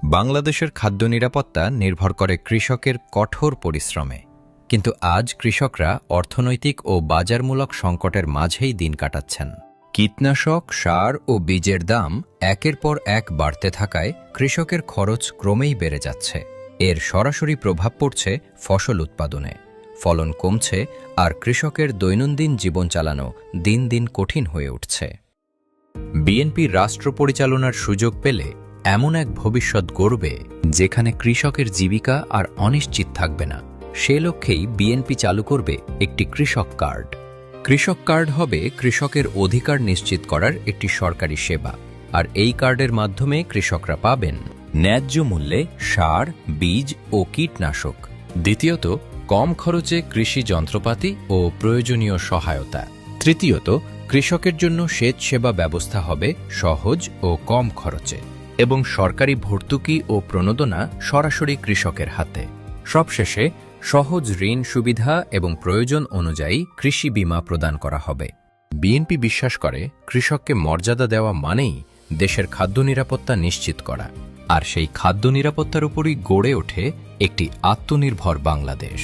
বাংলাদেশের খাদ্য নিরাপত্তা নির্ভর করে কৃষকের কঠোর পরিশ্রমে। কিন্তু আজ কৃষকরা অর্থনৈতিক ও বাজারমূলক সংকটের মাঝেই দিন কাটাচ্ছেন। কীটনাশক, সার ও বীজের দাম একের পর এক বাড়তে থাকায় কৃষকের খরচ ক্রমেই বেড়ে যাচ্ছে। এর সরাসরি প্রভাব পড়ছে ফসল উৎপাদনে। ফলন কমছে আর কৃষকের দৈনন্দিন জীবন চালানো দিন দিন কঠিন হয়ে উঠছে। বিএনপি রাষ্ট্র পরিচালনার সুযোগ পেলে এমন এক ভবিষ্যৎ গড়বে যেখানে কৃষকের জীবিকা আর অনিশ্চিত থাকবে না। সে লক্ষ্যেই বিএনপি চালু করবে একটি কৃষক কার্ড। কৃষক কার্ড হবে কৃষকের অধিকার নিশ্চিত করার একটি সরকারি সেবা। আর এই কার্ডের মাধ্যমে কৃষকরা পাবেন ন্যায্য মূল্যে সার, বীজ ও কীটনাশক। দ্বিতীয়ত, কম খরচে কৃষি যন্ত্রপাতি ও প্রয়োজনীয় সহায়তা। তৃতীয়ত, কৃষকের জন্য সেচ সেবা ব্যবস্থা হবে সহজ ও কম খরচে, এবং সরকারি ভর্তুকি ও প্রণোদনা সরাসরি কৃষকের হাতে। সবশেষে, সহজ ঋণ সুবিধা এবং প্রয়োজন অনুযায়ী কৃষি বীমা প্রদান করা হবে। বিএনপি বিশ্বাস করে কৃষককে মর্যাদা দেওয়া মানেই দেশের খাদ্য নিরাপত্তা নিশ্চিত করা, আর সেই খাদ্য নিরাপত্তার উপরই গড়ে ওঠে একটি আত্মনির্ভর বাংলাদেশ।